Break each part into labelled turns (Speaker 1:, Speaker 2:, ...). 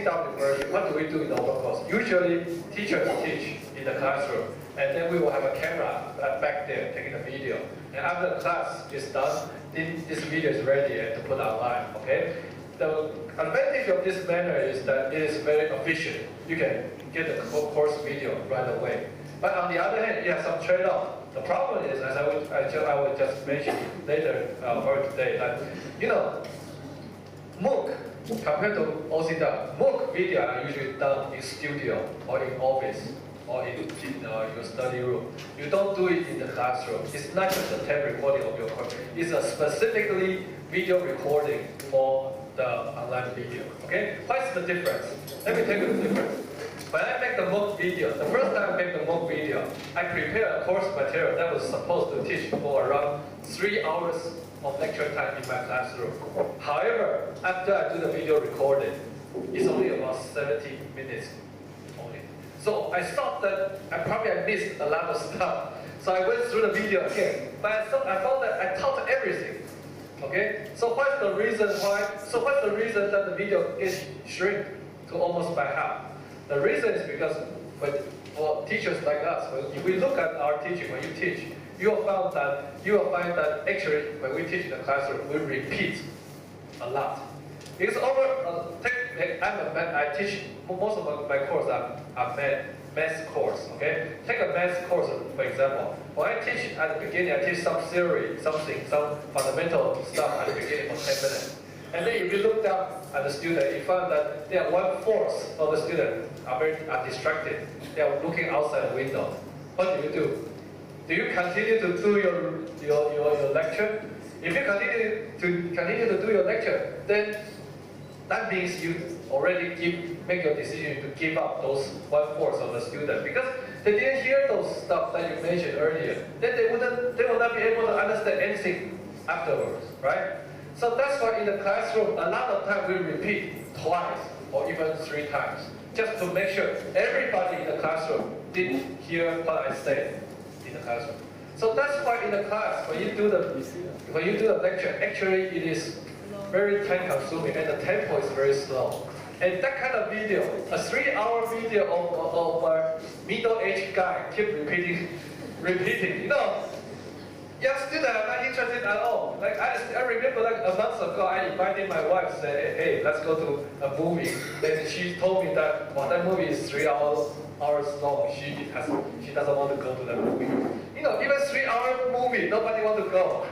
Speaker 1: OCW version, what do we do in the open course? Usually, teachers teach in the classroom, and then we will have a camera back there taking a video. And after the class is done, this video is ready to put online, okay? The advantage of this manner is that it is very efficient. You can get the course video right away. But on the other hand, you have some trade-off. The problem is, as I will just mention later or today, that MOOC compared to OCW, MOOC video are usually done in studio or in office or in your study room. You don't do it in the classroom. It's not just a tape recording of your course. It's a specifically video recording for the online video. Okay? What's the difference? Let me tell you the difference. When I make the MOOC video, the first time I make the MOOC video, I prepare a course material that was supposed to teach for around 3 hours of lecture time in my classroom. However, after I do the video recording, it's only about 70 minutes only. So I thought that I missed a lot of stuff. So I went through the video again, but I thought that I taught everything. Okay? So what's the reason why? So what's the reason that the video gets shrink to almost by half? The reason is because for teachers like us, if we look at our teaching, when you teach, you will find that actually when we teach in the classroom, we repeat a lot. Because I teach most of my courses are math course. Okay, take a math course for example. When I teach at the beginning, I teach some theory, some fundamental stuff at the beginning for 10 minutes. And then if you look down at the student, you find that 1/4 of the students are distracted. They are looking outside the window. What do? Do you continue to do your lecture? If you continue to do your lecture, then that means you already make your decision to give up those 1/4 of the students because they didn't hear those stuff that you mentioned earlier. Then they will not be able to understand anything afterwards, right? So that's why in the classroom, a lot of times we repeat twice or even 3 times, just to make sure everybody in the classroom did hear what I said in the classroom. So that's why in the class, when you do the lecture, actually it is very time consuming and the tempo is very slow. And that kind of video, a 3-hour video of a middle-aged guy keep repeating, young students are not interested at all. Like I remember like a month ago, I invited my wife, say, hey, let's go to a movie. Then she told me that, that movie is 3 hours long. She doesn't want to go to that movie. Even 3-hour movie, nobody wants to go.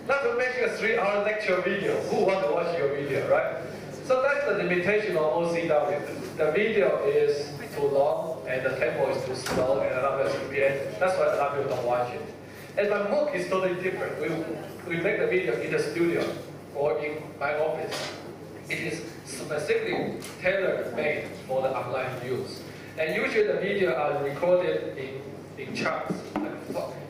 Speaker 1: Not to mention a 3-hour lecture video. Who wants to watch your video, right? So that's the limitation of OCW. The video is too long and the tempo is too slow and a lot of FPS. That's why a lot of people don't watch it. And my MOOC is totally different. We make the video in the studio or in my office. It is specifically tailor-made for the online use. And usually the video are recorded in chunks,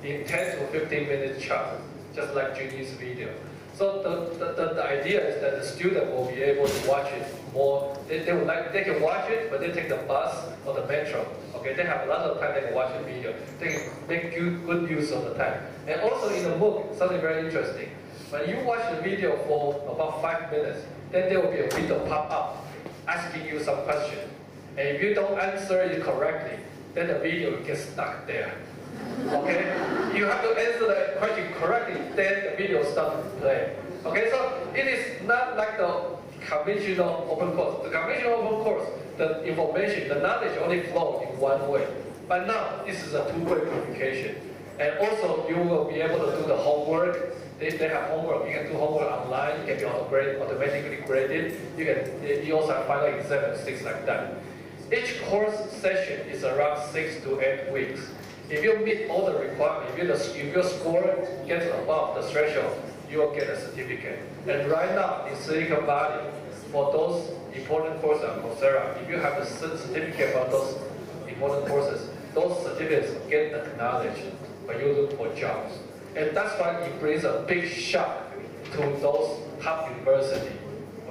Speaker 1: in 10 to 15 minute chunks, just like Junyi's video. So the idea is that the student will be able to watch it more. They can watch it, but they take the bus or the metro. Okay, they have a lot of time they can watch the video. They can make good use of the time. And also in the MOOC, something very interesting. When you watch the video for about 5 minutes, then there will be a window pop up asking you some question. And if you don't answer it correctly, then the video gets stuck there. Okay? You have to answer the question correctly, then the video starts to play. Okay, so it is not like the conventional open course. The conventional open course, the information, the knowledge only flows in one way. But now, this is a two-way communication. And also, you will be able to do the homework. If they have homework, you can do homework online, it can be automatically graded. You also have final exam and things like that. Each course session is around 6 to 8 weeks. If you meet all the requirements, if your score gets above the threshold, you will get a certificate. And right now, in Silicon Valley, for those important courses on Coursera, if you have the certificate for those important courses, those certificates get acknowledged when you look for jobs. And that's why it brings a big shock to those top universities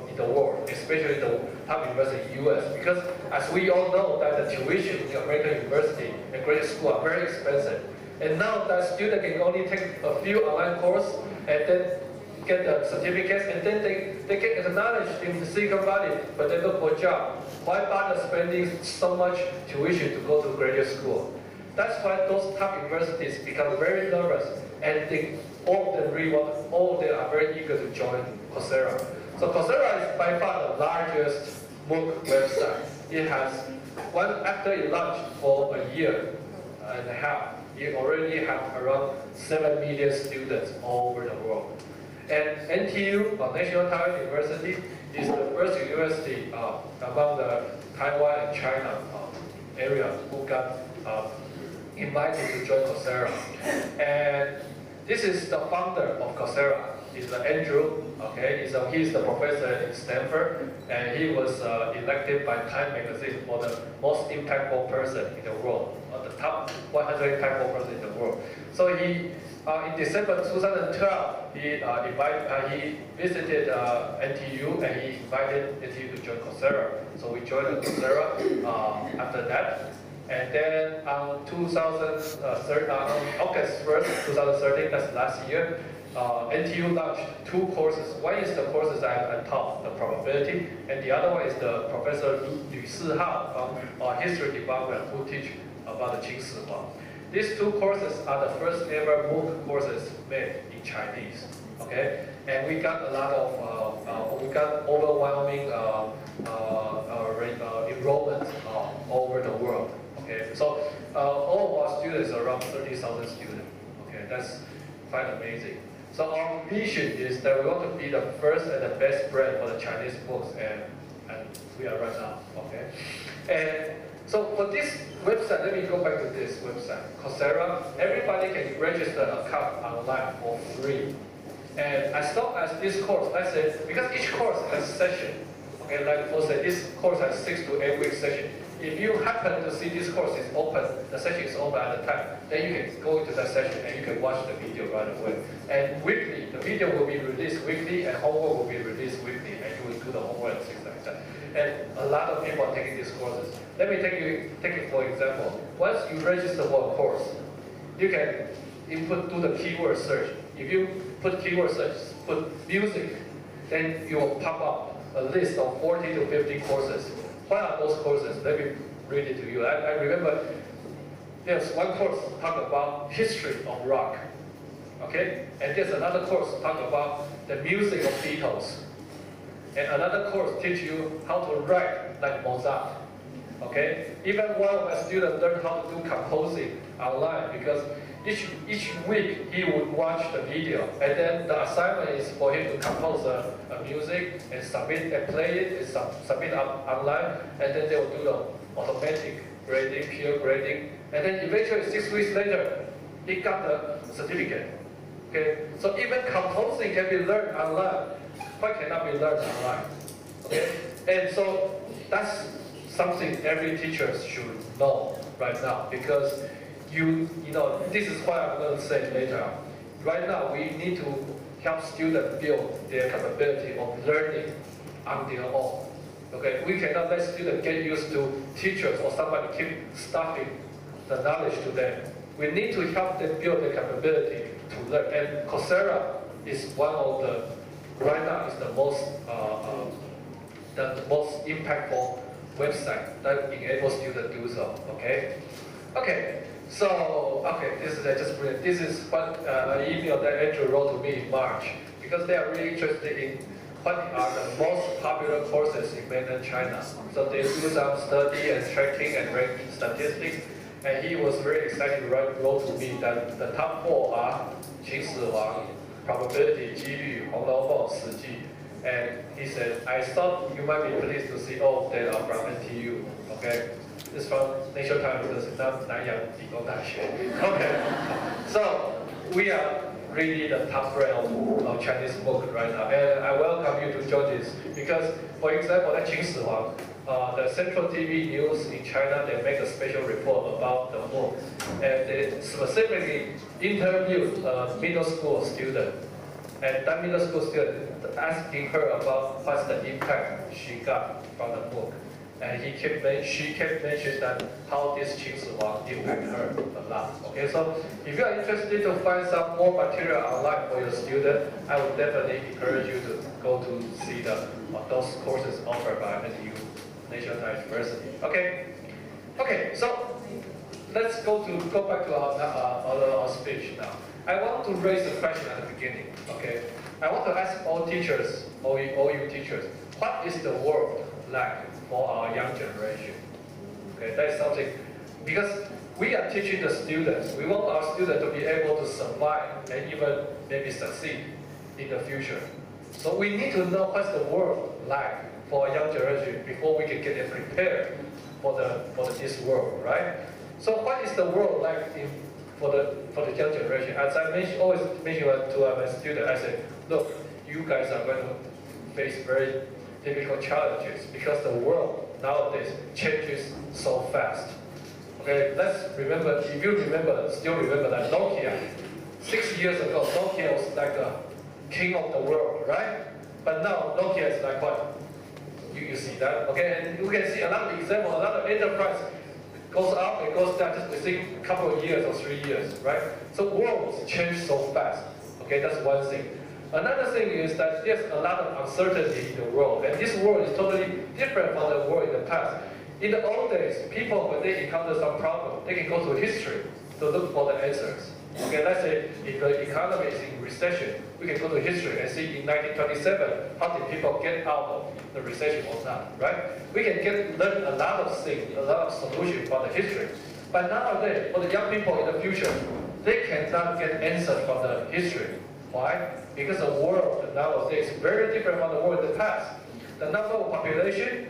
Speaker 1: in the world, especially the top university in the US, because as we all know that the tuition in American university and graduate school are very expensive. And now that student can only take a few online courses and then get the certificates, and then they get acknowledged in the Silicon Valley, but they look for a job. Why bother spending so much tuition to go to graduate school? That's why those top universities become very nervous, and all of them are very eager to join Coursera. So Coursera is by far the largest MOOC website. It has after it launched for a year and a half, it already has around 7 million students all over the world. And NTU, National Taiwan University, is the first university among the Taiwan and China area who got invited to join Coursera. And this is the founder of Coursera. He's Andrew. Okay, he's the professor in Stanford, and he was elected by Time Magazine for the most impactful person in the world, the top 100 impactful person in the world. So he, in December 2012, he visited NTU, and he invited NTU to join Coursera. So we joined Coursera after that. And then on August 1st, 2013, that's last year, NTU launched 2 courses. One is the courses I taught, the probability, and the other one is the Professor Lü Sihao from our history department who teach about the Qing Shi Huang. These 2 courses are the first ever MOOC courses made in Chinese. Okay, and we got a lot of, we got overwhelming enrollment all over the world. Okay, so all of our students are around 30,000 students. Okay, that's quite amazing. So our vision is that we want to be the first and the best brand for the Chinese books, and we are right now. Okay, and so for this website, let me go back to this website, Coursera. Everybody can register an account online for free. And as long as this course, let's say, because each course has a session. Okay, like for say this course has 6 to 8 week session. If you happen to see this course is open, the session is open at the time, then you can go into that session and you can watch the video right away. And weekly, the video will be released weekly and homework will be released weekly, and you will do the homework and things like that. And a lot of people are taking these courses. Let me take it for example. Once you register for a course, you can do the keyword search. If you put keyword search, put music, then you will pop up a list of 40 to 50 courses. What are those courses? Let me read it to you. I remember there's one course talk about history of rock. Okay? And there's another course talk about the music of Beatles. And another course teach you how to write like Mozart. Okay? Even one of my students learned how to do composing online because each week he would watch the video, and then the assignment is for him to compose a music and submit and play it and submit online, and then they will do the automatic grading, peer grading, and then eventually 6 weeks later he got the certificate. Okay, so even composing can be learned online. Why cannot be learned online? Okay, and so that's something every teacher should know right now, because you know, this is what I'm going to say later on. Right now, we need to help students build their capability of learning on their own. Okay, we cannot let students get used to teachers or somebody keep stuffing the knowledge to them. We need to help them build their capability to learn. And Coursera is one of the, right now is the most impactful website that enables students to do so. Okay. Okay. So, this is just brilliant. This is what an email that Andrew wrote to me in March, because they are really interested in what are the most popular courses in mainland China. So they do some study and tracking and ranking statistics, and he was very excited to wrote to me that the top 4 are Qing Shi Huang, probability, 几率, Hong Lao Feng, 史记. And he said, I thought you might be pleased to see all of them are from NTU. Okay. This is from National Taiwan University, not Nanyang理工大学. Okay, so we are really the top brand of Chinese book right now, and I welcome you to join this because, for example, at Qing Shi Huang, the Central TV News in China, they make a special report about the book, and they specifically interviewed a middle school student, and that middle school student asking her about what's the impact she got from the book. and she kept mentioning that how this Qin Shi Huang impact her a lot. Okay, so if you are interested to find some more material online for your student, I would definitely encourage you to go to see those courses offered by NTU National University. Okay, okay, so let's go back to our speech now. I want to raise a question at the beginning. Okay, I want to ask all teachers, all you teachers, what is the world like for our young generation? Okay, that's something, because we are teaching the students. We want our students to be able to survive and even maybe succeed in the future. So we need to know what's the world like for a young generation before we can get them prepared for this world, right? So what is the world like for the young generation? As I always mention to my students, I say, look, you guys are going to face very difficult challenges because the world nowadays changes so fast. Okay, let's remember, if you still remember that Nokia, 6 years ago, Nokia was like the king of the world, right? But now Nokia is like what? You see that, okay? And you can see another example, another enterprise goes up and goes down just within a couple of years or 3 years, right? So worlds change so fast, okay? That's one thing. Another thing is that there's a lot of uncertainty in the world, and this world is totally different from the world in the past. In the old days, people, when they encounter some problem, they can go to history to look for the answers. Okay, let's say if the economy is in recession, we can go to history and see in 1927, how did people get out of the recession or not, right? We can learn a lot of things, a lot of solutions from the history. But nowadays, for the young people in the future, they cannot get answers from the history. Why? Because the world nowadays is very different from the world in the past. The number of population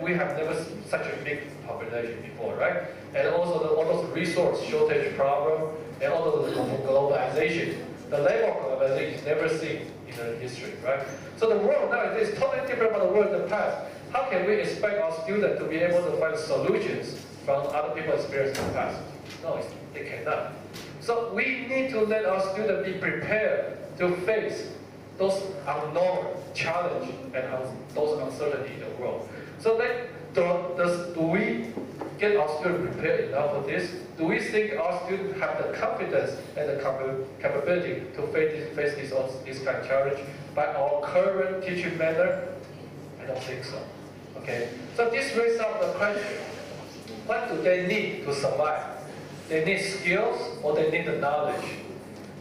Speaker 1: we have never seen such a big population before, right? And also all those resource shortage problem, and all those globalization. The level of globalization is never seen in the history, right? So the world nowadays is totally different from the world in the past. How can we expect our students to be able to find solutions from other people's experience in the past? No, they cannot. So we need to let our students be prepared to face those unknown challenges and those uncertainty in the world. So do we get our students prepared enough for this? Do we think our students have the confidence and the capability to face this kind of challenge by our current teaching method? I don't think so. Okay. So this raises up the question: what do they need to survive? They need skills or they need the knowledge?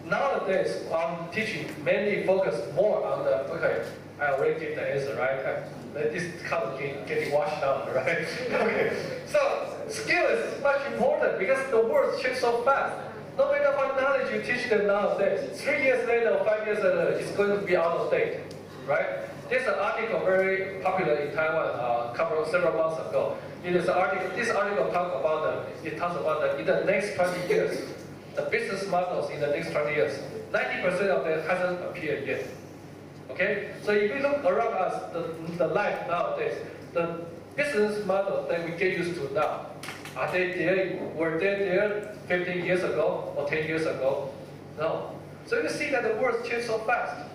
Speaker 1: Nowadays, I'm teaching mainly focus more on the, okay, I already gave the answer, right? This color getting washed out, right? Okay, so skill is much important because the world changes so fast. No matter what knowledge you teach them nowadays, 3 years later or 5 years later, it's going to be out of date, right? There's an article very popular in Taiwan, several months ago. This article talks about in the next 20 years, the business models in the next 20 years, 90% of them hasn't appeared yet. Okay, so if we look around us, the life nowadays, the business model that we get used to now, are they there? Were they there 15 years ago or 10 years ago? No. So you see that the world changed so fast.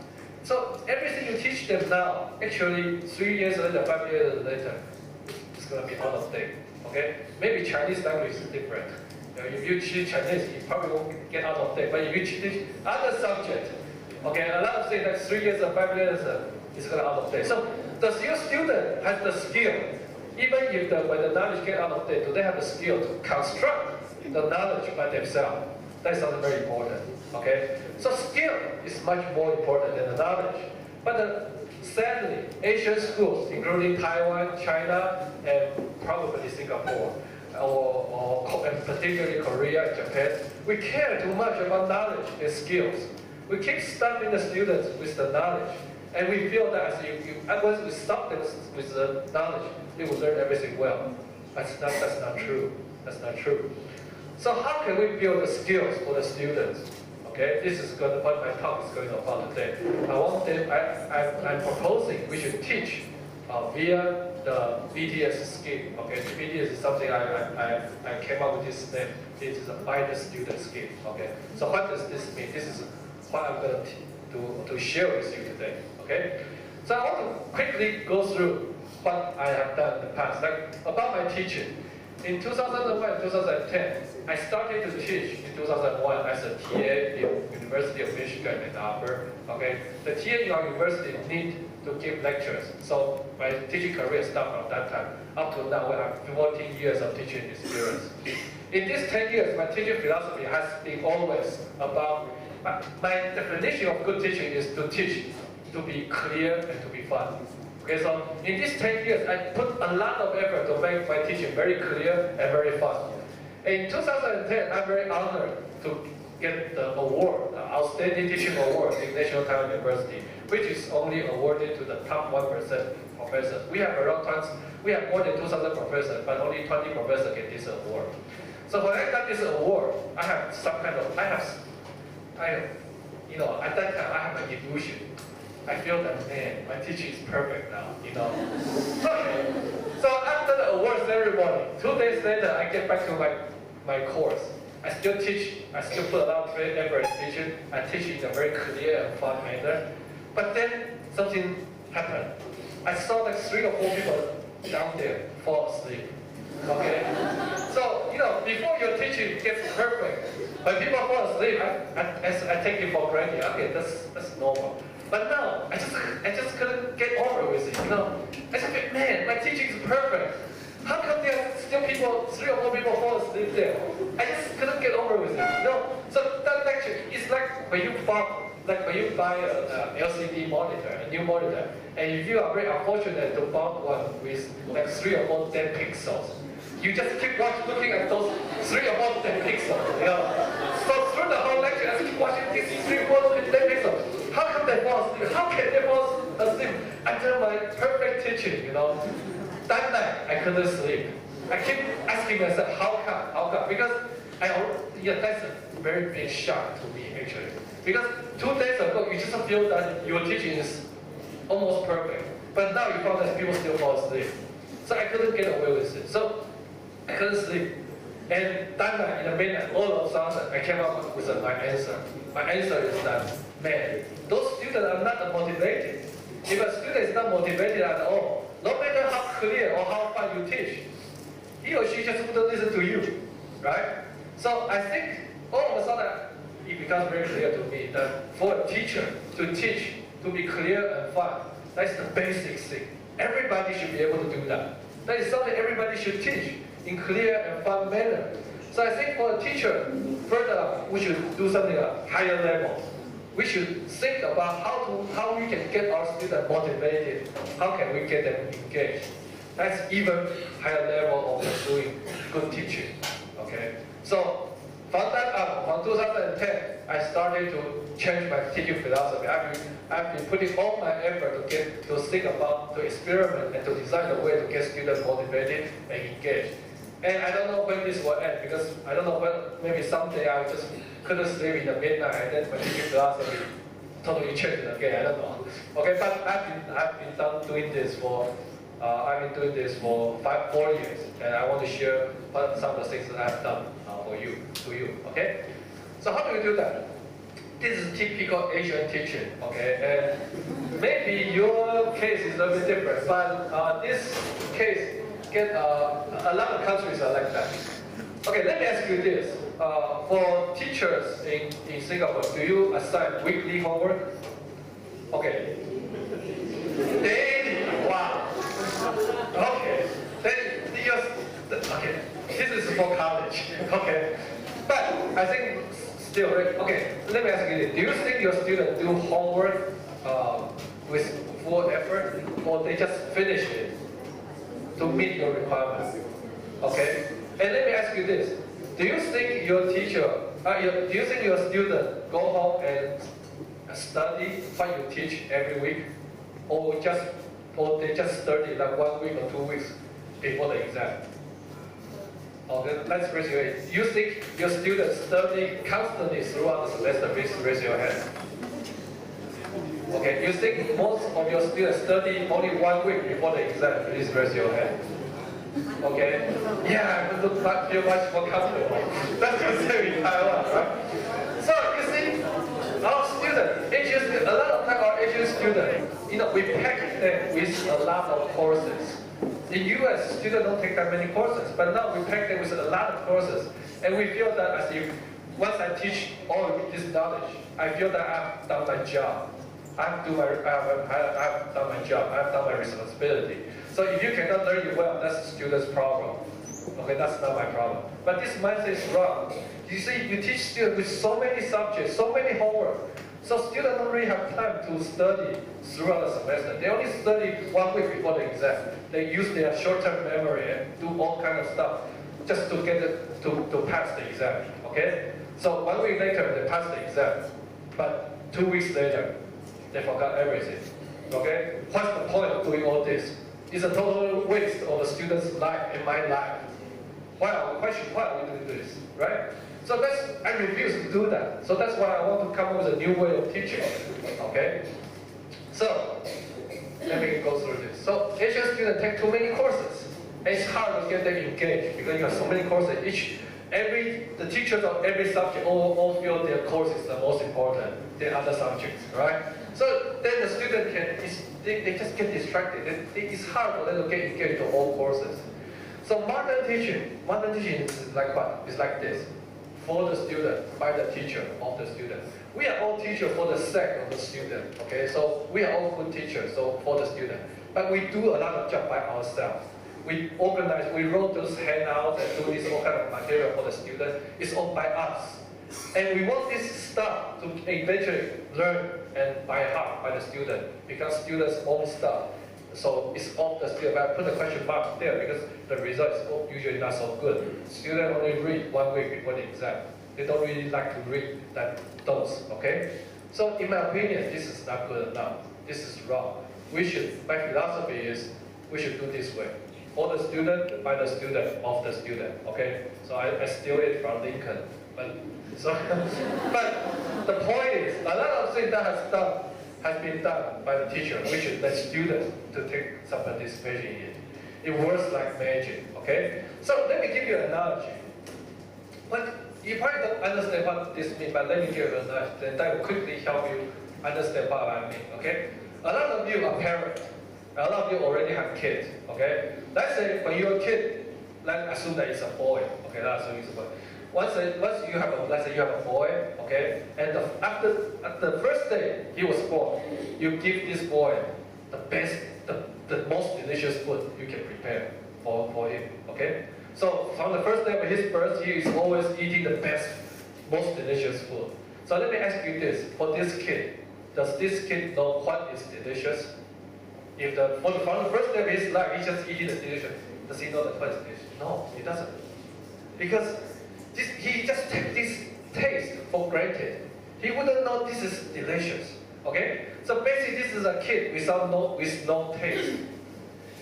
Speaker 1: So everything you teach them now, actually 3 years later, 5 years later, it's going to be out of date. Okay, maybe Chinese language is different. If you teach Chinese, you probably won't get out of date. But if you teach other subjects, okay, a lot of things like 3 years or 5 years is going out of date. So does your student have the skill, even if when the knowledge get out of date, do they have the skill to construct the knowledge by themselves? That's something very important. Okay, so skill is much more important than the knowledge. But sadly, Asian schools, including Taiwan, China, and probably Singapore, and particularly Korea and Japan, we care too much about knowledge and skills. We keep stuffing the students with the knowledge, and we feel that once we stop them with the knowledge, they will learn everything well. That's not true. That's not true. So how can we build the skills for the students? Okay, this is what my talk is going about today. I'm proposing we should teach via the BTS scheme. Okay, the BTS is something I came up with this name. It is a by the student scheme. Okay, so what does this mean? This is what I'm going to share with you today. Okay, so I want to quickly go through what I have done in the past. Like about my teaching. In 2001, 2010, I started to teach in 2001 as a TA in University of Michigan in Ann Arbor. Okay, the TA in our university need to give lectures. So my teaching career started from that time up to now. I have 14 years of teaching experience. In these 10 years, my teaching philosophy has been always about, my definition of good teaching is to teach, to be clear and to be fun. Okay, so in these 10 years, I put a lot of effort to make my teaching very clear and very fun. In 2010, I'm very honored to get the award, the Outstanding Teaching Award in National Taiwan University, which is only awarded to the top 1% professors. We have more than 2,000 professors, but only 20 professors get this award. So when I got this award, I have some kind of, at that time, I have an illusion. I feel that, man, my teaching is perfect now, Okay. So after the award ceremony, 2 days later, I get back to my course. I still teach, I still put a lot of effort in teaching. I teach in a very clear and fun manner. But then something happened. I saw like 3 or 4 people down there fall asleep. Okay? So, before your teaching gets perfect, when people fall asleep, I take it for granted. Okay, that's normal. But now, I just couldn't get over with it, I just think, man, my teaching is perfect. How come there are still people, 3 or 4 people fall asleep there? I just couldn't get over with it, So that lecture is like when you buy a LCD monitor, a new monitor, and if you are very unfortunate to buy one with like 3 or 4 dead pixels, you just keep looking at those 3 or 4 dead pixels, So through the whole lecture, I keep watching these 3 or 4 dead pixels. How come they fall asleep? How can they fall asleep under my perfect teaching, That night, I couldn't sleep. I keep asking myself, how come? Because that's a very big shock to me, actually. Because 2 days ago, you just feel that your teaching is almost perfect. But now you found that people still fall asleep. So I couldn't get away with it. So I couldn't sleep. And that night, in the midnight, all of a sudden, I came up with my answer. My answer is that, man, those students are not motivated. If a student is not motivated at all, no matter how clear or how fun you teach, he or she just wouldn't listen to you, right? So I think all of a sudden, it becomes very clear to me that for a teacher to teach, to be clear and fun, that's the basic thing. Everybody should be able to do that. That is something everybody should teach in clear and fun manner. So I think for a teacher, further, we should do something at higher level. We should think about how we can get our students motivated. How can we get them engaged? That's even higher level of doing good teaching. Okay. So from that up, from 2010, I started to change my teaching philosophy. I've been putting all my effort to think about, to experiment, and to design a way to get students motivated and engaged. And I don't know when this will end, because I don't know when, maybe someday I just couldn't sleep in the midnight and then my teaching philosophy totally changed again, I don't know. Okay, but I've been doing this for 4 years, and I want to share some of the things that I've done to you, okay? So how do we do that? This is typical Asian teaching, okay? And maybe your case is a bit different, but this case, a lot of countries are like that. Okay, let me ask you this. For teachers in Singapore, do you assign weekly homework? Okay. Daily, wow. Okay. Okay, this is for college, okay. But I think still, okay, let me ask you this. Do you think your students do homework with full effort, or they just finish it to meet your requirements? Okay? And let me ask you this. Do you think your do you think your students go home and study what you teach every week? Or they just study like 1 week or 2 weeks before the exam? Okay, let's raise your hand. You think your students study constantly throughout the semester? Please raise your hand. Okay, you think most of your students study only 1 week before the exam? Please raise your hand. Okay? Yeah, I would not feel much more comfortable. That's the same in Taiwan, right? So you see, our students, a lot of time our Asian Asian students, we pack them with a lot of courses. In US, students don't take that many courses, but now we pack them with a lot of courses, and we feel that as if once I teach all of this knowledge, I feel that I've done my job. I've done my job. I've done my responsibility. So if you cannot learn it well, that's the student's problem. Okay, that's not my problem. But this mindset is wrong. You see, you teach students with so many subjects, so many homework. So students don't really have time to study throughout the semester. They only study 1 week before the exam. They use their short-term memory and do all kind of stuff just to get it to pass the exam. Okay? So 1 week later, they pass the exam. But 2 weeks later, they forgot everything. Okay? What's the point of doing all this? It's a total waste of the student's life and my life. Why are we doing this? Right? So I refuse to do that. So that's why I want to come up with a new way of teaching. Okay? So let me go through this. So Asian students take too many courses. It's hard to get them engaged because you have so many courses. The teachers of every subject all feel their course is the most important than other subjects, right? So then the student they just get distracted. It's hard for them to get engaged to all courses. So modern teaching is like what? It's like this. For the student, by the teacher, of the student. We are all teachers for the sake of the student, okay? So we are all good teachers, so for the student. But we do a lot of job by ourselves. We organize, we wrote those handouts and do this all kind of material for the student. It's all by us. And we want this stuff to eventually learn and by heart by the student, because students own stuff. So it's off the student. I put a question mark there because the result is usually not so good. Students only read 1 week before the exam. They don't really like to read those, okay? So in my opinion, this is not good enough. This is wrong. My philosophy is, we should do this way. For the student, by the student, of the student, okay? So I steal it from Lincoln. But the point is, a lot of things that has been done by the teacher. We should let students to take some participation in it. It works like magic, okay? So let me give you an analogy. But you probably don't understand what this means, but let me give you an analogy, and that will quickly help you understand what I mean, okay? A lot of you are parents. A lot of you already have kids, okay? Let's say when you're a kid, let's assume that it's a boy, okay? Let's assume it's a boy. Once you have let's say you have a boy, okay, and after the first day he was born, you give this boy the best, the most delicious food you can prepare for him, okay? So from the first day of his birth, he is always eating the best, most delicious food. So let me ask you this: for this kid, does this kid know what is delicious? From the first day of his life, he's just eating the delicious. Does he know what is delicious? No, he doesn't, because he just takes this taste for granted. He wouldn't know this is delicious. Okay? So basically this is a kid with no taste.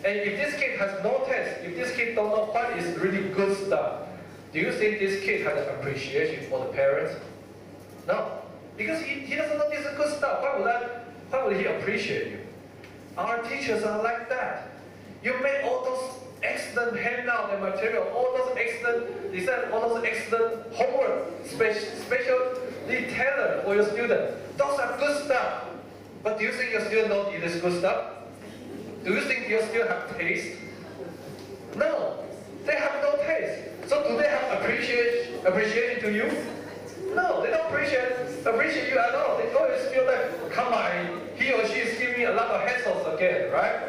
Speaker 1: And if this kid has no taste, if this kid don't know what is really good stuff, do you think this kid has an appreciation for the parents? No. Because he doesn't know this is good stuff. Why would he appreciate you? Our teachers are like that. You make all those excellent handout and material, all those excellent design, all those excellent homework, specially tailored for your student. Those are good stuff. But do you think your student know it is good stuff? Do you think your student have taste? No, they have no taste. So do they have appreciation to you? No, they don't appreciate you at all. They always feel like, come on, he or she is giving me a lot of hassles again, right?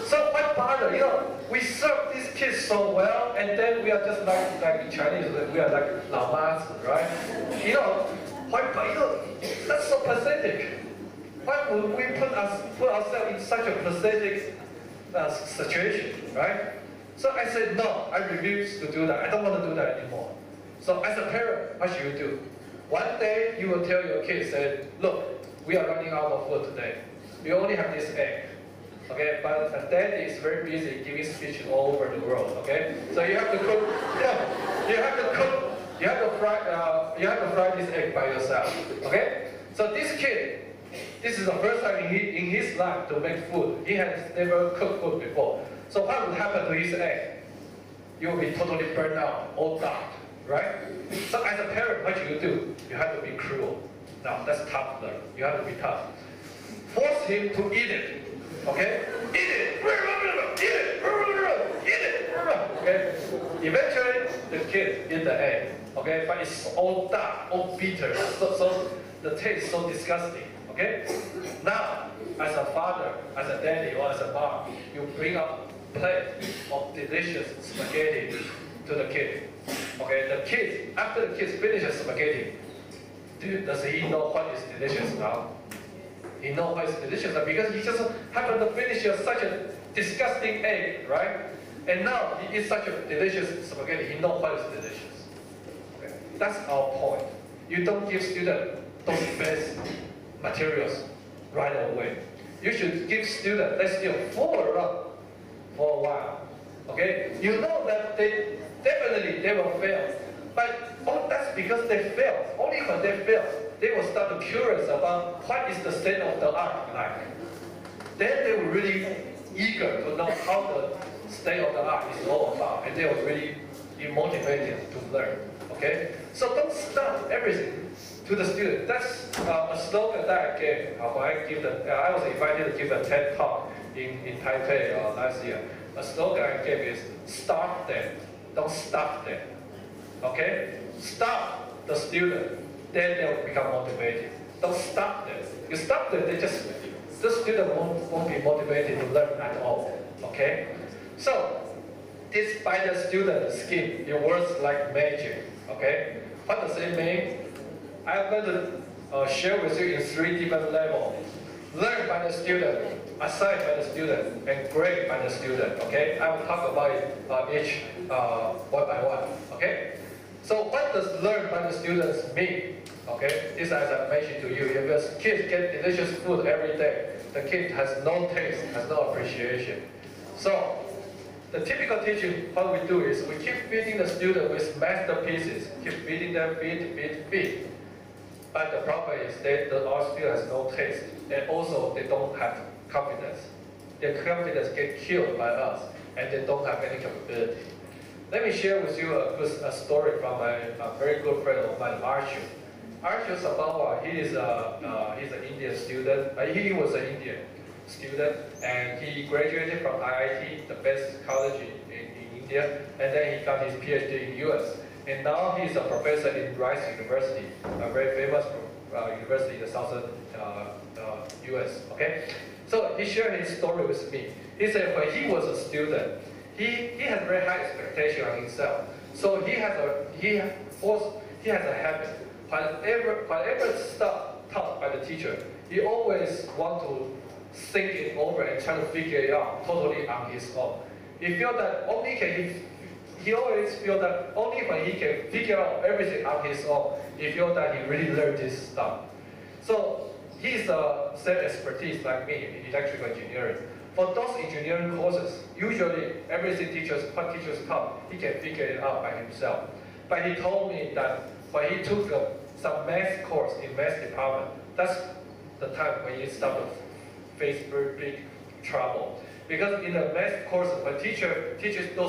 Speaker 1: So why bother? We serve these kids so well, and then we are just like in Chinese, we are like lao mas, right? That's so pathetic. Why would we put ourselves in such a pathetic situation, right? So I said, no, I refuse to do that. I don't want to do that anymore. So as a parent, what should you do? One day you will tell your kids, say, look, we are running out of food today. We only have this egg. Okay, but daddy is very busy giving speech all over the world. Okay, so you have to cook. Yeah, you have to cook. You have to fry this egg by yourself. Okay, so this kid, this is the first time in his life to make food. He has never cooked food before. So what would happen to his egg? You will be totally burned out, all dark, right? So as a parent, what should you do? You have to be cruel. Now that's tough love. You have to be tough. force him to eat it. Okay? Eat it! Eat it! Eat it! Okay? Eventually, the kid eat the egg. Okay? But it's all dark, all bitter. So the taste is so disgusting. Okay? Now, as a father, as a daddy, or as a mom, you bring up a plate of delicious spaghetti to the kid. Okay? The kid, after the kid finishes spaghetti, does he know what is delicious now? He knows what is delicious now because he just happened to finish such a disgusting egg, right? And now he eats such a delicious spaghetti. He knows what is delicious. Okay? That's our point. You don't give students those best materials right away. You should give students, let students fool around for a while. Okay? You know that they will fail. But that's because they fail. Only when they fail, they will start to curious about what is the state of the art like. Then they will really eager to know how the state of the art is all about, and they will really be motivated to learn. Okay? So don't stop everything to the student. That's a slogan that I gave when I was invited to give a TED talk in Taipei last year. A slogan I gave is start them, don't stop them. Okay? Stop the student, then they'll become motivated. Don't stop them. You stop them, the student won't be motivated to learn at all. Okay? So, this by the student scheme, it works like magic. Okay? What does it mean? I'm going to share with you in 3 different levels. Learn by the student, assign by the student, and grade by the student. Okay? I will talk about it each one by one. Okay? So what does learn by the students mean? Okay? This, as I mentioned to you, if a kid gets delicious food every day, the kid has no taste, has no appreciation. So the typical teaching, what we do is we keep feeding the student with masterpieces, keep feeding them, feed. But the problem is our student has no taste, and also they don't have confidence. Their confidence gets killed by us, and they don't have any capability. Let me share with you a story from a very good friend of mine, Archie. Archie Sabawa, he's an Indian student. He was an Indian student, and he graduated from IIT, the best college in India, and then he got his PhD in US. And now he's a professor in Rice University, a very famous university in the southern US. Okay, so he shared his story with me. He said when he was a student, he had very high expectation on himself. So he has a habit. Whatever stuff taught by the teacher, he always want to think it over and try to figure it out totally on his own. He always feel that only when he can figure out everything on his own, he feel that he really learned this stuff. So he's same expertise like me in electrical engineering. For those engineering courses, usually everything teachers taught, he can figure it out by himself. But he told me that when he took some math course in math department, that's the time when he started to face very big trouble. Because in the math course, when teacher teaches the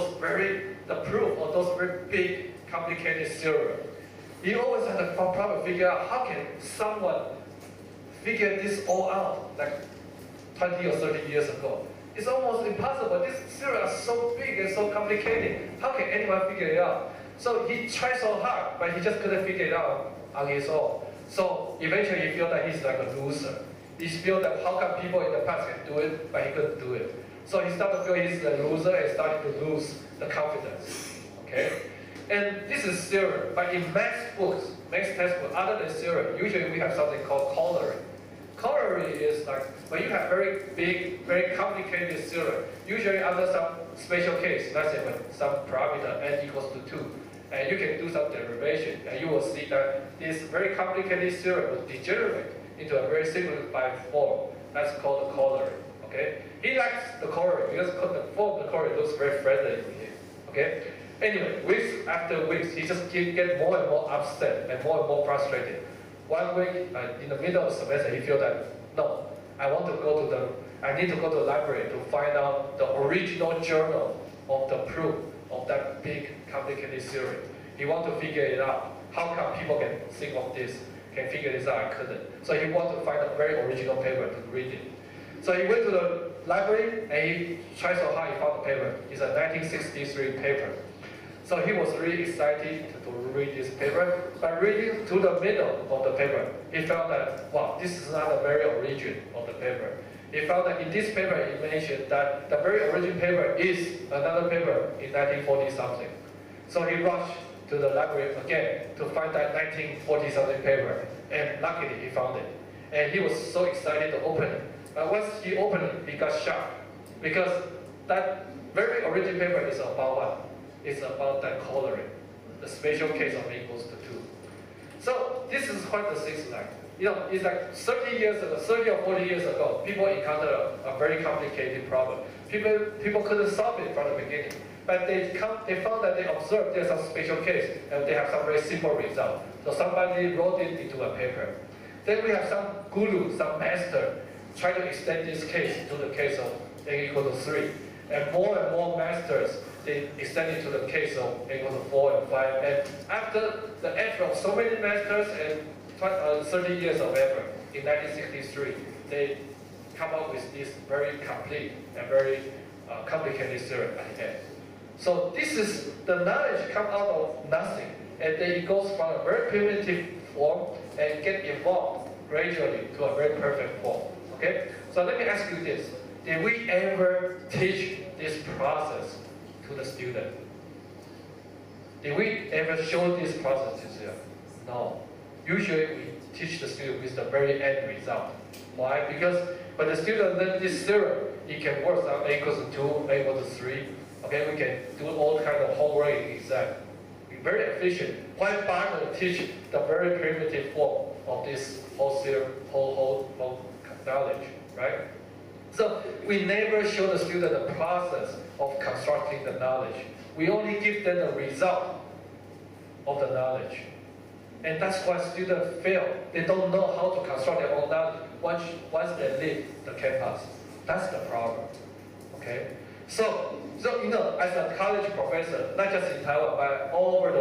Speaker 1: proof of those very big, complicated theorem, he always has a problem figure out how can someone figure this all out like 20 or 30 years ago. It's almost impossible. This theorem is so big and so complicated. How can anyone figure it out? So he tried so hard, but he just couldn't figure it out on his own. So eventually he felt that he's like a loser. He felt that how come people in the past can do it, but he couldn't do it. So he started to feel he's a loser and started to lose the confidence. Okay? And this is theorem, but in math books, math textbooks, other than theorem, usually we have something called corollary. Corollary is like when you have very big, very complicated theorem, usually under some special case, let's say when some parameter n equals to 2, and you can do some derivation, and you will see that this very complicated theorem will degenerate into a very simplified form. That's called the corollary. Okay? He likes the corollary because the form of the corollary looks very friendly to him. Okay? Anyway, weeks after weeks, he just get more and more upset and more frustrated. 1 week, in the middle of the semester, he feel that, no, I need to go to the library to find out the original journal of the proof of that big, complicated theory. He want to figure it out. How come people can think of this, can figure this out, I couldn't. So he wanted to find a very original paper to read it. So he went to the library and he tried so hard, he found the paper. It's a 1963 paper. So he was really excited to read this paper. But reading to the middle of the paper, he found that, wow, this is not the very origin of the paper. He found that in this paper, it mentioned that the very origin paper is another paper in 1940 something. So he rushed to the library again to find that 1940 something paper, and luckily he found it. And he was so excited to open it. But once he opened it, he got shocked because that very origin paper is about what? It's about that coloring, the special case of n equals to 2. So this is what the thing's like. You know, it's like 30 years ago, 30 or 40 years ago, people encountered a very complicated problem. People couldn't solve it from the beginning. But they found that they observed there's some special case and they have some very simple result. So somebody wrote it into a paper. Then we have some guru, some master, try to extend this case to the case of n equal to 3. And more masters, they extend it to the case of n equal to 4 and 5. And after the effort of so many masters and 30 years of effort, in 1963, they come up with this very complete and very complicated theorem at the end. So this is, the knowledge come out of nothing, and then it goes from a very primitive form and get evolved gradually to a very perfect form. Okay? So let me ask you this. Did we ever teach this process to the student? Did we ever show this process to them? No. Usually we teach the student with the very end result. Why? Because when the student learns this theorem, it can work out a equals to 2, a equals to 3. Okay, we can do all kind of homework in exam. We're very efficient. Why bother to teach the very primitive form of this whole theorem, whole knowledge, right? So we never show the student the process of constructing the knowledge. We only give them the result of the knowledge. And that's why students fail. They don't know how to construct their own knowledge once they leave the campus. That's the problem. Okay? So you know, as a college professor, not just in Taiwan, but all over the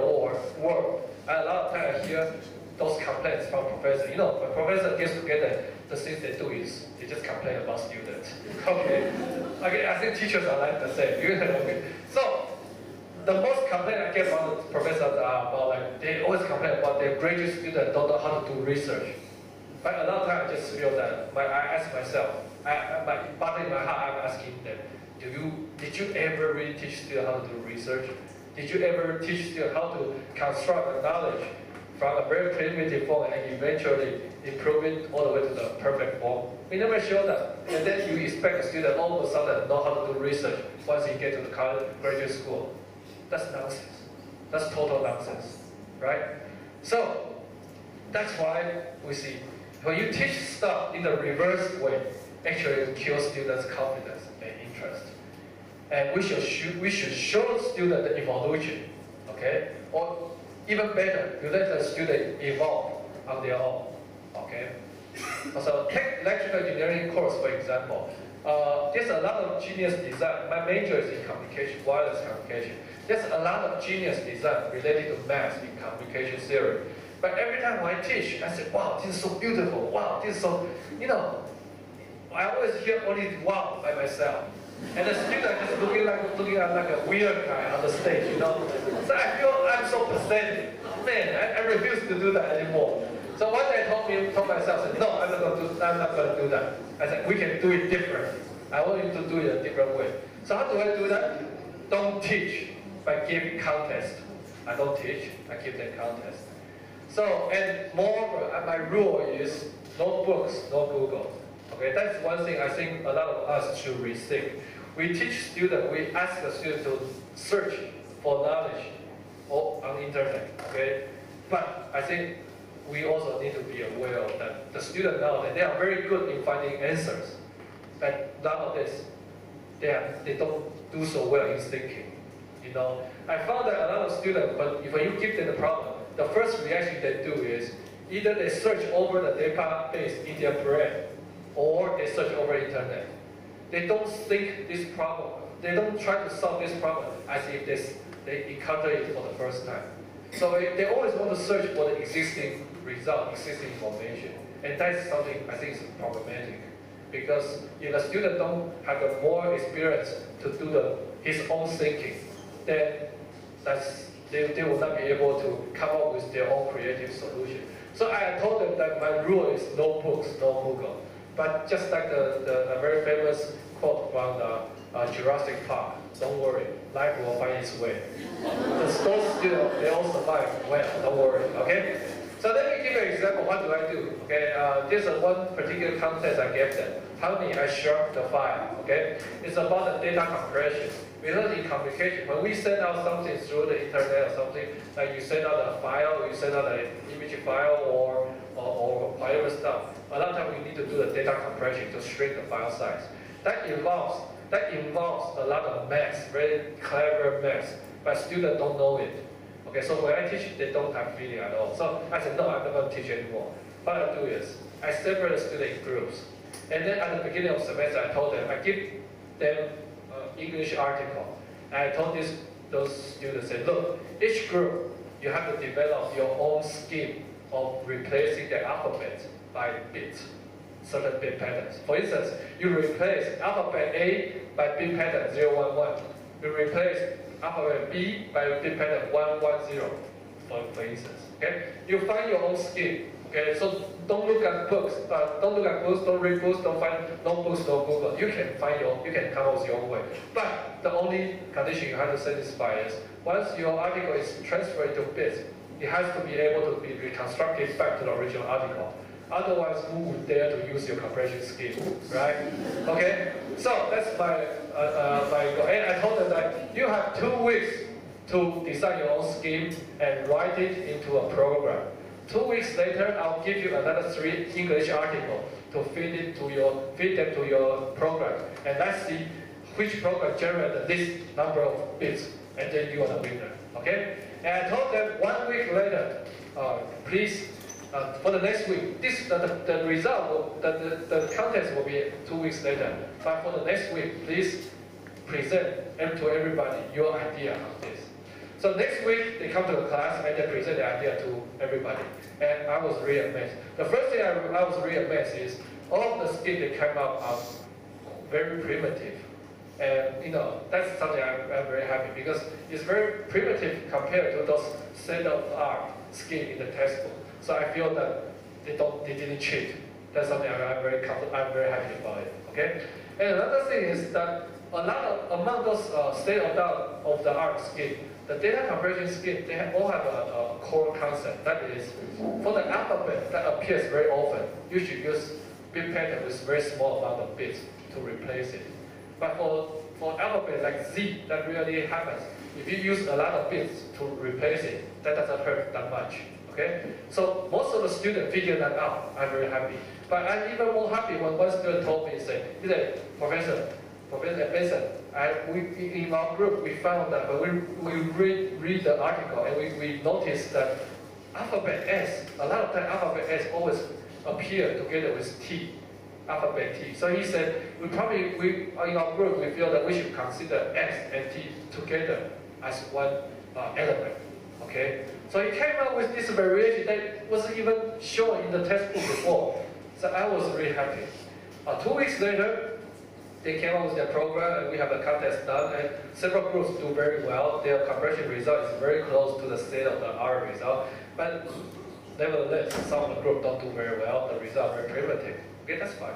Speaker 1: world, a lot of times I hear those complaints from professors. You know, when professor gets together, the things they do is they just complain about students. Okay? Okay, I think teachers are like the same. Okay. So the most complaint I get from the professors are about, like, they always complain about their graduate students don't know how to do research. But a lot of times I just feel that I ask myself, but in my heart I'm asking them, did you ever really teach students how to do research? Did you ever teach students how to construct the knowledge from a very primitive form and eventually improve it all the way to the perfect form? We never show that. And then you expect a student all of a sudden know how to do research once he gets to the college, graduate school. That's nonsense. That's total nonsense, right? So that's why we see when you teach stuff in the reverse way, actually it kills students' confidence and interest. And we should show students the evolution, okay? Or even better, you let the student evolve on their own, okay? So take electrical engineering course, for example. There's a lot of genius design. My major is in communication, wireless communication. There's a lot of genius design related to math in communication theory. But every time I teach, I say, wow, this is so beautiful. Wow, this is so, you know, I always hear only wow by myself. And the student just looking at like a weird guy on the stage, you know. So I feel I'm so pathetic. Man, I refuse to do that anymore. So one day I told myself, I said, no, I'm not going to do that. I said, we can do it differently. I want you to do it a different way. So how do I do that? Don't teach by giving contest. I don't teach, I give them contest. So, and moreover, my rule is no books, no Google. Okay, that's one thing I think a lot of us should rethink. We teach students, we ask the students to search for knowledge on the internet, okay? But I think we also need to be aware of that. The students know that they are very good in finding answers, but nowadays, they don't do so well in thinking. You know, I found that a lot of students, when you give them the problem, the first reaction they do is either they search over the database in their brain, or they search over the internet. They don't think this problem. They don't try to solve this problem as if they encounter it for the first time. So they always want to search for the existing result existing information. And that's something I think is problematic. Because if a student don't have the more experience to do his own thinking, then they will not be able to come up with their own creative solution. So I told them that my rule is no books, no Google. But just like the very famous quote from Jurassic Park, don't worry, life will find its way. Those students, they all survive well, don't worry, okay? So let me give you an example, what do I do? Okay, this is one particular contest I gave them. How many I shrunk the file, okay? It's about the data compression. We learn in communication, when we send out something through the internet or something, like you send out a file, you send out an image file or whatever stuff, a lot of times we need to do the data compression to shrink the file size. That involves a lot of math, very clever math, but students don't know it. Okay, so when I teach, they don't have feeling at all. So I said, no, I'm not going to teach anymore. What I do is, I separate the students in groups. And then at the beginning of the semester, I told them, I give them English article. And I told those students, say, look, each group, you have to develop your own scheme of replacing the alphabet by bits, certain bit patterns. For instance, you replace alphabet A by bit pattern 011. You replace alphabet B by bit pattern 110, for instance. Okay? You find your own scheme. Okay, so don't look at books. Don't read books. Don't find no books, no Google. You can come up with your own way. But the only condition you have to satisfy is once your article is transferred to bits, it has to be able to be reconstructed back to the original article. Otherwise, who would dare to use your compression scheme, right? Okay, so that's my goal. And I told them that you have 2 weeks to design your own scheme and write it into a program. 2 weeks later, I'll give you another 3 English articles to feed them to your program, and let's see which program generates the least number of bits, and then you are the winner. Okay? And I told them 1 week later, please. For the next week, the result, the contest will be 2 weeks later. But for the next week, please present to everybody your idea of this. So next week, they come to the class and they present the idea to everybody. And I was really amazed. The first thing I was really amazed is all of the skills that came up are very primitive. And that's something I'm very happy because it's very primitive compared to those state-of-the-art skills in the textbook. So I feel that they didn't cheat. That's something I'm very happy about it. Okay. And another thing is that among those state-of-the-art skills, the data compression skills, they all have a core concept. That is, for the alphabet that appears very often, you should use bit pattern with very small amount of bits to replace it. But for alphabet like Z, that really happens. If you use a lot of bits to replace it, that doesn't hurt that much. Okay? So most of the students figure that out. I'm very happy. But I'm even more happy when one student told me, he said, Professor Benson, in our group we found that when we read the article and we noticed that alphabet S, a lot of times alphabet S always appear together with T, alphabet T. So he said, in our group we feel that we should consider S and T together as one element. Okay? So he came up with this variation that wasn't even shown in the textbook before. So I was really happy. 2 weeks later, they came up with their program and we have a contest done and several groups do very well. Their compression result is very close to the state-of-the-art result. But nevertheless, some of the groups don't do very well. The result is very primitive. Okay, that's fine.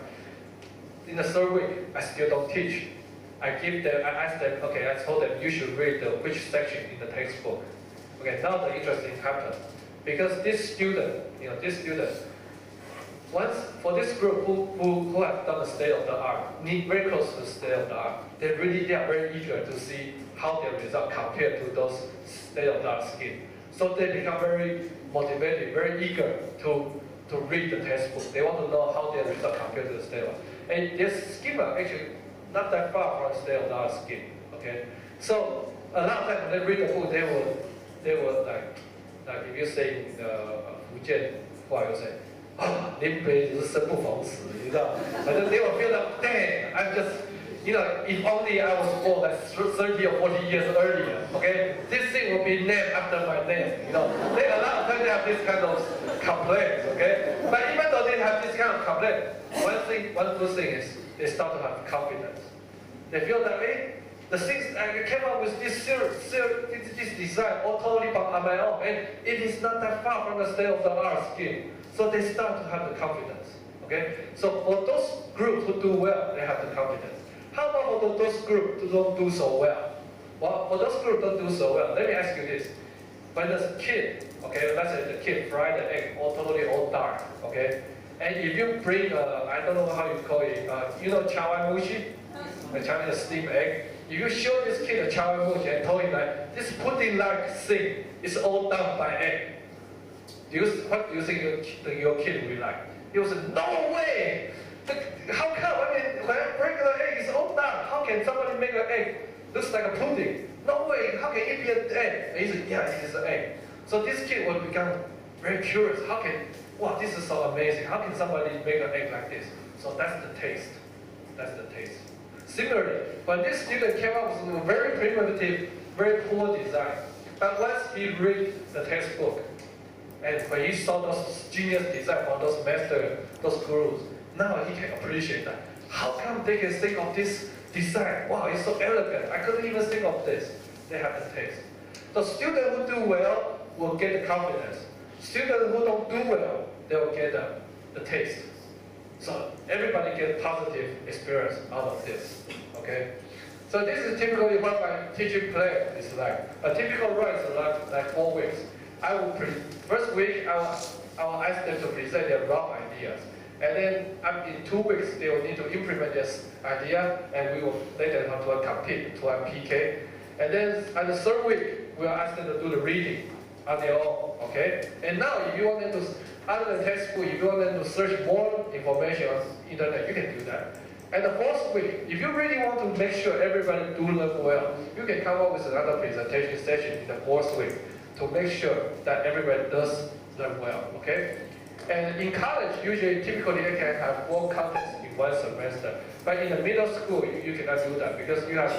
Speaker 1: In the 3rd week, I still don't teach. I asked them, okay, I told them you should read which section in the textbook. Okay, now the interesting happened. Because this student, once for this group who have done the state-of-the-art, very close to the state-of-the-art, they are very eager to see how their result compared to those state-of-the-art skills. So they become very motivated, very eager to read the textbook. They want to know how their result compared to the state-of-the-art. And their schema actually not that far from state-of-the-art scheme. Okay, so a lot of times when they read the book, they will like if you say in Fujian 话, you say, 临别就是生不逢时, you know. And then they will feel like, dang, I'm just if only I was born like 30 or 40 years earlier, okay, this thing will be named after my name, They a lot of times they have this kind of complaints, okay? But even though they have this kind of complaint, one good thing is they start to have confidence. They feel that, hey, the things I came up with this design all totally on my own, and it is not that far from the state-of-the-art scheme. So they start to have the confidence, okay? So for those groups who do well, they have the confidence. How about for those groups who don't do so well? Well, for those groups who don't do so well, let me ask you this. When the kid, okay, let's say the kid fried the egg all dark, okay? And if you bring, I don't know how you call it, chawai mushi? The Chinese steamed egg. If you show this kid a chawai mushi and told him that this pudding-like thing is all done by egg, what do you think your kid will like? He will say, no way! How come? I mean, when I break the egg, it's all done. How can somebody make an egg looks like a pudding? No way! How can it be an egg? And he said, yeah, it is an egg. So this kid will become very curious. Wow, this is so amazing. How can somebody make an egg like this? So that's the taste. That's the taste. Similarly, when this student came up with a very primitive, very poor design, but once he read the textbook, and when he saw those genius design from those masters, those gurus, now he can appreciate that. How come they can think of this design? Wow, it's so elegant. I couldn't even think of this. They have the taste. So students who do well will get the confidence. Students who don't do well, they will get the taste. So everybody gets positive experience out of this, okay? So this is typically what my teaching plan is like. A typical run is like 4 weeks. First week, I will ask them to present their rough ideas. And then in 2 weeks, they will need to implement this idea, and we will let them have to compete to a PK. And then on the 3rd week, we'll ask them to do the reading on their own, okay? And now, if you want them to, other than textbook, if you want them to search more information on the internet, you can do that. And the 4th week, if you really want to make sure everybody do learn well, you can come up with another presentation session in the 4th week to make sure that everybody does learn well, okay? And in college, typically they can have 4 contents in 1 semester. But in the middle school, you cannot do that because you have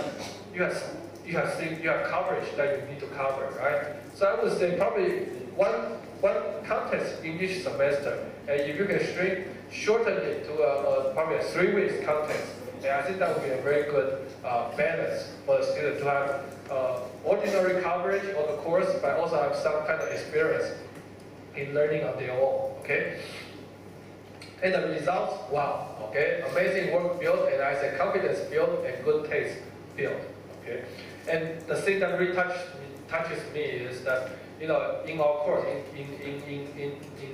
Speaker 1: coverage that you need to cover, right? So I would say probably one contest in each semester, and if you can shorten it to probably a 3 weeks contest, and I think that would be a very good balance for the student to have ordinary coverage of the course, but also have some kind of experience in learning on their own, okay? And the results, wow, okay? Amazing work built, and I say confidence built, and good taste built, okay? And the thing that really touches me is that, in our course, in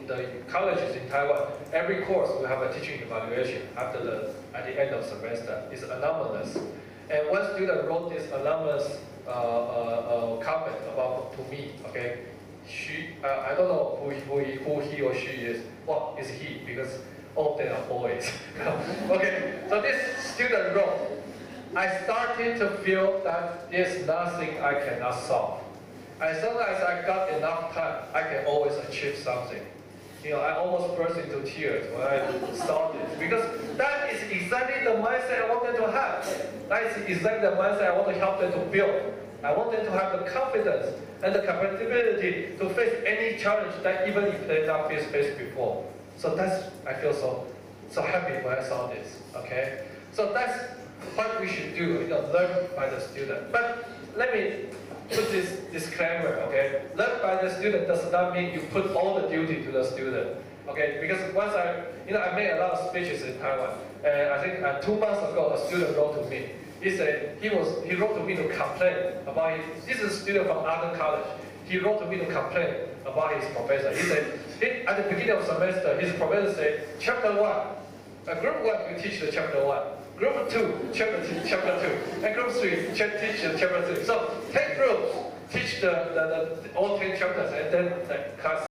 Speaker 1: the colleges in Taiwan, every course will have a teaching evaluation at the end of semester. It's anonymous. And one student wrote this anonymous comment to me, okay? I don't know who he or she is. Well, it's he, because all of them are boys. Okay, so this student wrote, I started to feel that there's nothing I cannot solve. As long as I got enough time, I can always achieve something. I almost burst into tears when I saw this, because that is exactly the mindset I want them to have. That is exactly the mindset I want to help them to build. I want them to have the confidence and the capability to face any challenge that even if they not faced before. So I feel so happy when I saw this, okay? So that's what we should do, learn by the student. But let me put this disclaimer, okay? Learn by the student does not mean you put all the duty to the student, okay? Because once I made a lot of speeches in Taiwan, and I think 2 months ago, a student wrote to me. He said, he wrote to me to complain about this is a student from other college. He wrote to me to complain about his professor. He said, at the beginning of the semester, his professor said, chapter 1, group 1, you teach the chapter 1. Group 2, chapter 2. And group 3, teach the chapter 3. So 10 groups teach all 10 chapters, and then the class